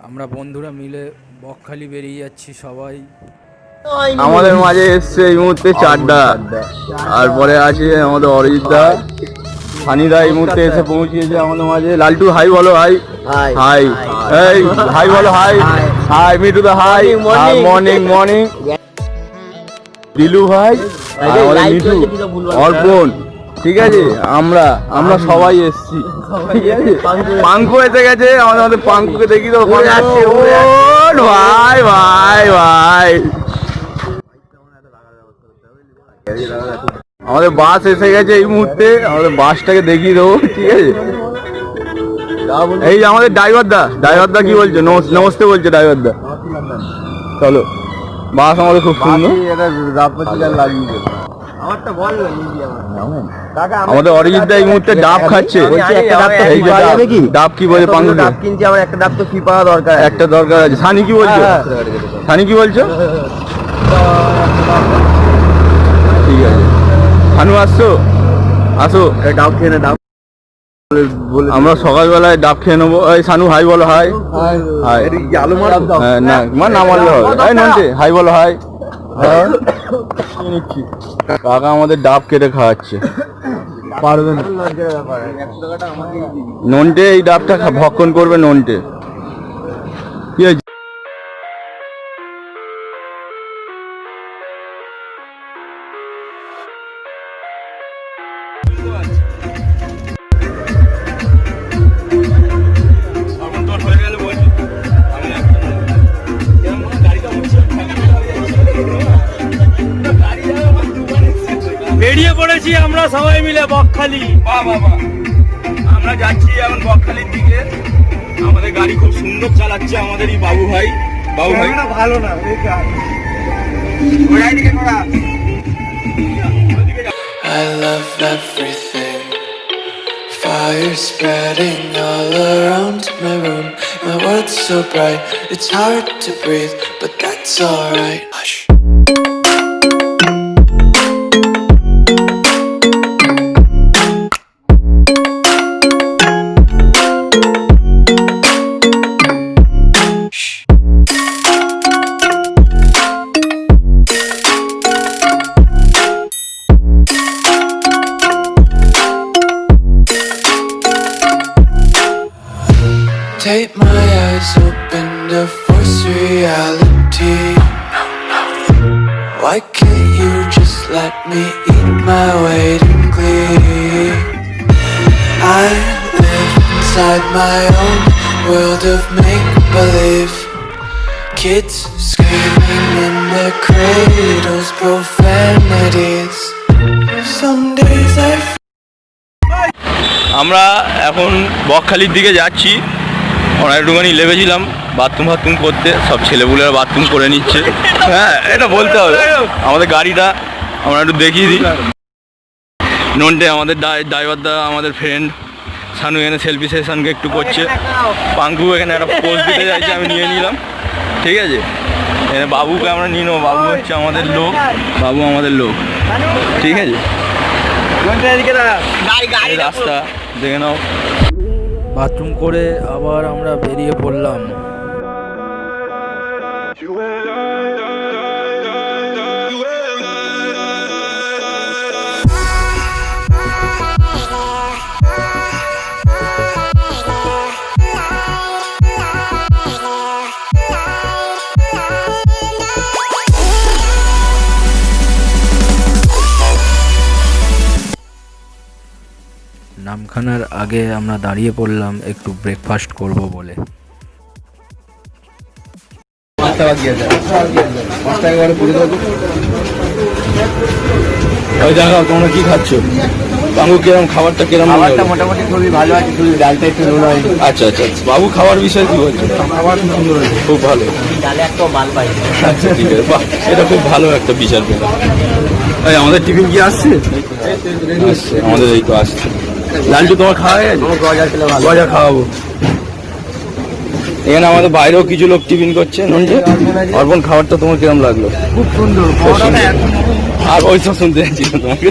আমরা বন্ধুরা মিলে বকখালি বেরিয়ে যাচ্ছি সবাই। আমাদের মাঝে এসছে এই মুহূর্তে চারটা, আর পরে আছে আমাদের অরিজিৎ দা, সানিদা এই মুহূর্তে এসে পৌঁছিয়েছে আমাদের মাঝে। লালটু হাই বলো, হাই হাই এই হাই বলো, হাই হাই মিটু দা, হাই মর্নিং মর্নিং। দিলু ভাই, আমাদের মিটু, অর্পণ, ঠিক আছে, আমরা সবাই এসছি, ঠিক আছে। পাঙ্কু এসে গেছে, আমাদের পাঙ্কুকে দেখি তো ভাই ভাই ভাই। আমাদের বাস এসে গেছে এই মুহূর্তে, আমাদের বাসটাকে দেখিয়ে দেবো, ঠিক আছে। এই যে আমাদের ড্রাইভার দা কি বলছে? নমস্তে বলছে ড্রাইভার দা। চলো, বাস আমাদের খুব সুন্দর। আমাদের অরিজিৎ দা এই মুহূর্তে ডাব খাচ্ছে। ডাব কি বলছে? পাঙ্গু ডাব কিনছি, আমার একটা ডাব তো ফ্রি পাওয়া দরকার, একটা দরকার আছে। সানি কি বলছো? সানি কি বলছো? ঠিক আছে, সানু আসছো, আসো ডাব খেয়ে নে। ডাব আমরা সকালবেলায় ডাব খেয়ে নেবো। এই সানু হাই বলো, হাই হাই। না না মারলে হবে, নন্টে হাই বলো, হাই। কাকা আমাদের ডাব কেটে খাওয়াচ্ছে, পারবে না নন্টে। এই ডাবটা ভক্ষণ করবে নন্টে। কি হয়েছে? বেরিয়ে পড়েছি আমরা সবাই মিলে বকখালি। আমরা যাচ্ছি এখন বকখালির দিকে। আমাদের গাড়ি খুব সুন্দর চালাচ্ছে আমাদের এই বাবু ভাই। ভালো না, I love everything. Fire spreading all around my room. My world's so bright, it's hard to breathe, but that's alright. Hush. Take my eyes open to force reality. Why can't you just let me eat my weight in glee? I live inside my own world of make-believe. Kids screaming in their cradles, profanities. Some days I আমরা এখন বকখালির দিকে যাচ্ছি। আমরা একটুখানি লেগেছিলাম bathroom করতে, সব ছেলেপুলেরা bathroom করে নিচ্ছে। হ্যাঁ, এটা বলতে হবে। আমাদের গাড়িটা আমরা একটু দেখিয়ে দিই। নন্টে আমাদের ড্রাইভার দা, আমাদের ফ্রেন্ড সানু এখানে সেলফি সেশনকে একটু করছে। পাঙ্কু এখানে একটা পোজ দিতে যাচ্ছে, আমি নিয়ে নিলাম, ঠিক আছে। এখানে বাবুকে আমরা নিয়ে নেবো। বাবু হচ্ছে আমাদের লোক, বাবু আমাদের লোক, ঠিক আছে। রাস্তা দেখে নাও। বাথরুম করে আবার আমরা বেরিয়ে পড়লাম। নামখানার আগে আমরা দাঁড়িয়ে পড়লাম একটু ব্রেকফাস্ট করব বলে। ওই দেখো তোমরা কি খাচ্ছ? বাবু কিরম খাবারটা কিরম? খাবারটা মোটামুটি খুবই ভালো আছে, শুধু ডালটা একটু নুন হয়নি। আচ্ছা আচ্ছা, বাবু খাওয়ার বিষয়ে কি বলছে? খাবার খুব সুন্দর হয়েছে, খুব ভালো। ডালে একটা মাল পাই। আচ্ছা ঠিক আছে, বাহ, এটা খুব ভালো একটা বিচার পেলাম। এই আমাদের টিফিন কি আসছে? আসছে, আমাদের এই তো আসছে। লালটু তোমার খাওয়া হয়ে গেছে? গজা খেলে ভালো। গজা খাওয়াবো। এখানে আমাদের বাইরেও কিছু লোক টিফিন করছে। নন্টে, অর্পণ খাবারটা তোমার কিরম লাগলো? খুব সুন্দর। আর ওইসব শুনতে যাচ্ছি না তোমাকে।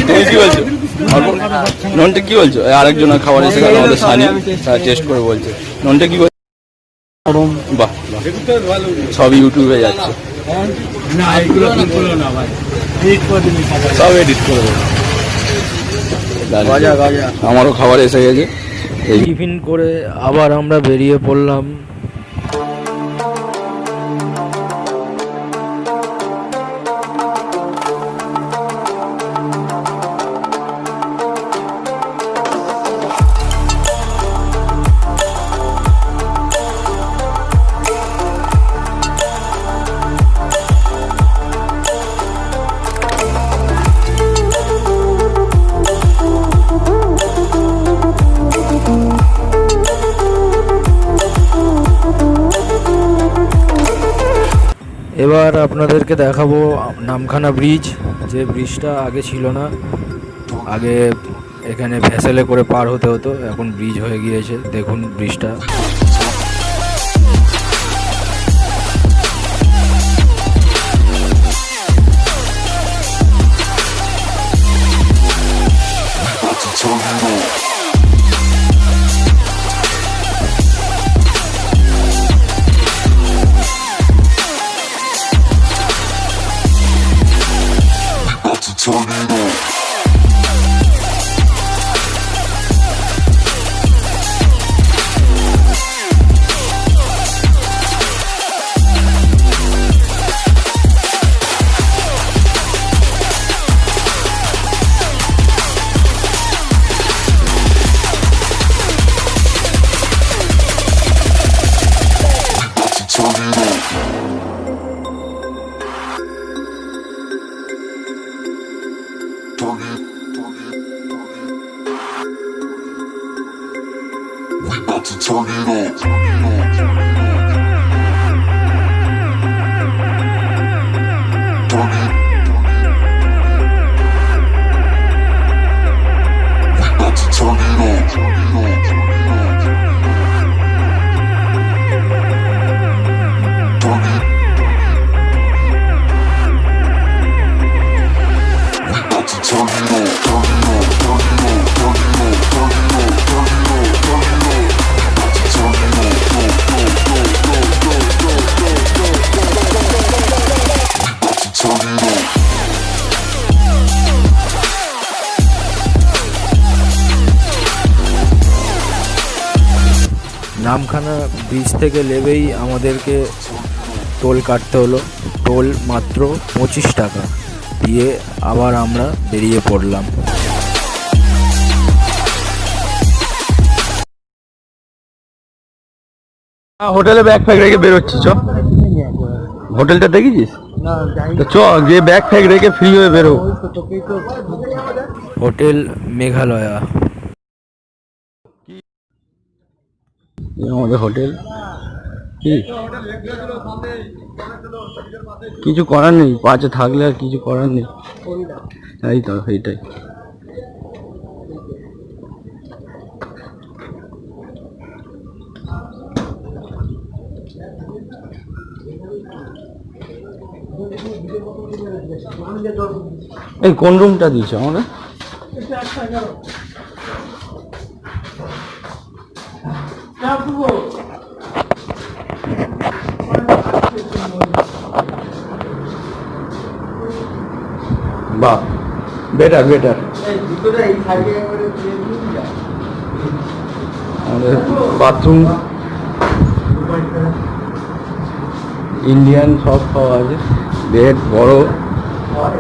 তুমি কি বলছো অর্পণ? নন্টে কি বলছো? আরেকজন খাবার এসে গেল আমাদের সানি, টেস্ট করে বলছে। নন্টে কি বলছো? বাহ, সব ইউটিউবে যাচ্ছে, সব এডিট করে দেবো। আমারও খাবার এসে গেছে। এই টিফিন করে আবার আমরা বেরিয়ে পড়লাম। এবার আপনাদেরকে দেখাবো নামখানা ব্রিজ, যে ব্রিজটা আগে ছিল না। আগে এখানে ভেসেলে করে পার হতে হতো, এখন ব্রিজ হয়ে গিয়েছে। দেখুন ব্রিজটা। নামখানা ব্রিজ থেকে নেবেই আমাদেরকে টোল কাটতে হলো। টোল মাত্র 25 টাকা দিয়ে আবার আমরা বেরিয়ে পড়লাম। হোটেলে ব্যাগ ফ্যাগ রেখে বেরোচ্ছি, চ। হোটেলটা দেখেছিস তো, চ গিয়ে ব্যাগ ফ্যাগ রেখে ফ্রি হয়ে বেরো। হোটেল মেঘালয়া। আমাদের হোটেল কি কিছু করার নেই, পাশে থাকলে আর কিছু করার নেই। এই তো এইটাই। এই কোন রুমটা দিয়েছে আমাদের? বাহ, বেটার বেটার। আমাদের বাথরুম ইন্ডিয়ান সব খাওয়া আছে, বেড বড়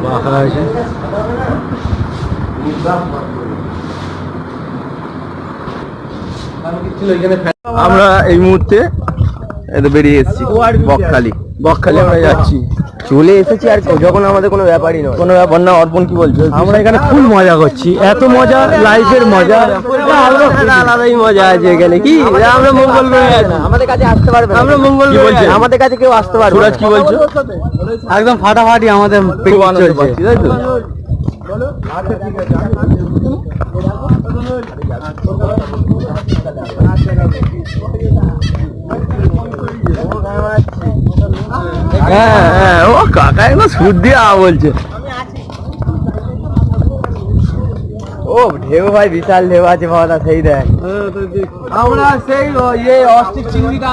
রাখা আছে। আমরা এই মুহূর্তে বেরিয়ে এসেছি বকখালি। বকখালি আমরা যাচ্ছি, চলে এসেছি আর যখন আমাদের কোনো ব্যাপারই নয়। কোনো ব্যাপার না। অর্পণ কি বলছো? আমরা এখানে ফুল মজা করছি, এত মজা, লাইফের মজা, আলাদাই মজা আছে এখানে। কি আমরা মঙ্গল গ্রহে আছি, আমাদের কাছে আসতে পারবে না। আমরা মঙ্গল গ্রহে আছি, আমাদের কাছে কেউ আসতে পারবে না। সুরাজ কি বলছো? একদম ফাটাফাটি আমাদের খুব আনন্দ পাচ্ছি, তাই তো? হ্যাঁ হ্যাঁ, ও কাকা একদম সুদ দিয়ে বলছে। ও ঢেউ ভাই, বিশাল ঢেউ আছে বাবা, সেই দেখ। আমরা সেই অস্টিক চিংড়িটা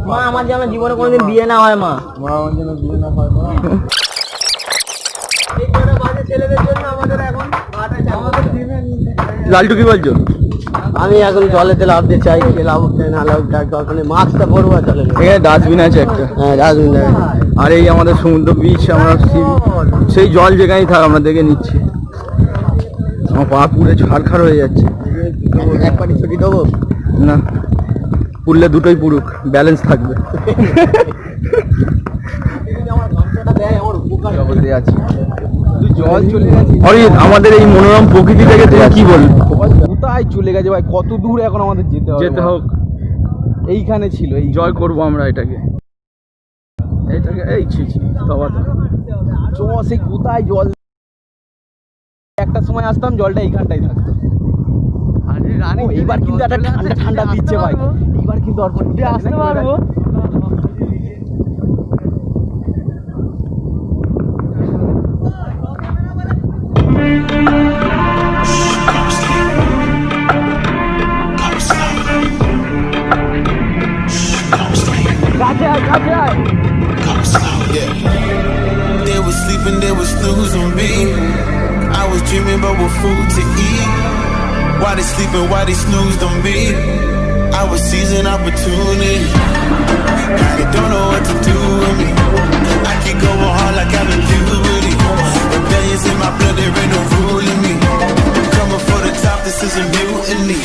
মা, আমার যেন জীবনে কোনোদিন বিয়ে না হয়। মা আমার যেন বিয়ে না হয়। লালটু কি বলছো? আমি এখন জলেতে লাভতে চাই, লাভতে না লাভতে মাস্কটা পরবো আর জলে। এখানে ডাস্টবিন আছে একটা। হ্যাঁ, ডাস্টবিন। আর এই আমাদের সমুদ্র বিচ, আমরা সেই জল যেখানেই থাক আমরা দেখে নিচ্ছি। আমার পা পুরে ছাড়খাড় হয়ে যাচ্ছে। এক পাটি ছুটি দেবো না, পুরলে দুটোই পুরুক, ব্যালেন্স থাকবে। জল চলে গেছে, অরিত, আমাদের এই মনোরম প্রকৃতি থেকে তুমি কি বলবো? কোথায় চলে গেছে ভাই, কত দূর এখন আমাদের যেতে হোক। এইখানে ছিল, এই জয় করবো আমরা এটাকে। এই ছি বাবা, সেই কোথায় জল, একটা সময় আসতাম জলটা এইখানটাই থাকতো। এইবার কিন্তু একটা ঠান্ডা ঠান্ডা দিচ্ছে ভাই, এইবার কিন্তু আসতে পারবো। They was sleeping, they was snooze on me. I was dreaming about what food to eat. Why they sleeping, why they snoozed on me? I was seizing opportunity. Now they don't know what to do with me. I keep going hard like I'm in puberty. Rebellions in my blood, there ain't no ruling me. Coming for the top, this is a mutiny.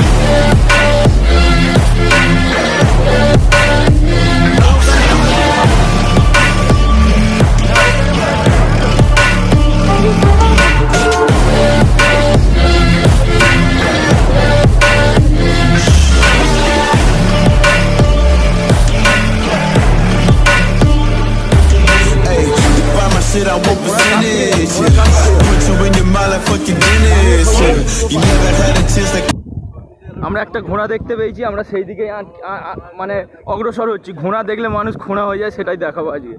I won't percentage. Put you in your mind like fucking Dennis. You never had a chance like. আমরা একটা ঘোড়া দেখতে পেয়েছি, আমরা সেই দিকে মানে অগ্রসর হচ্ছি। ঘোড়া দেখলে মানুষ খোঁড়া হয়ে যায়, সেটাই দেখাবো আজকে।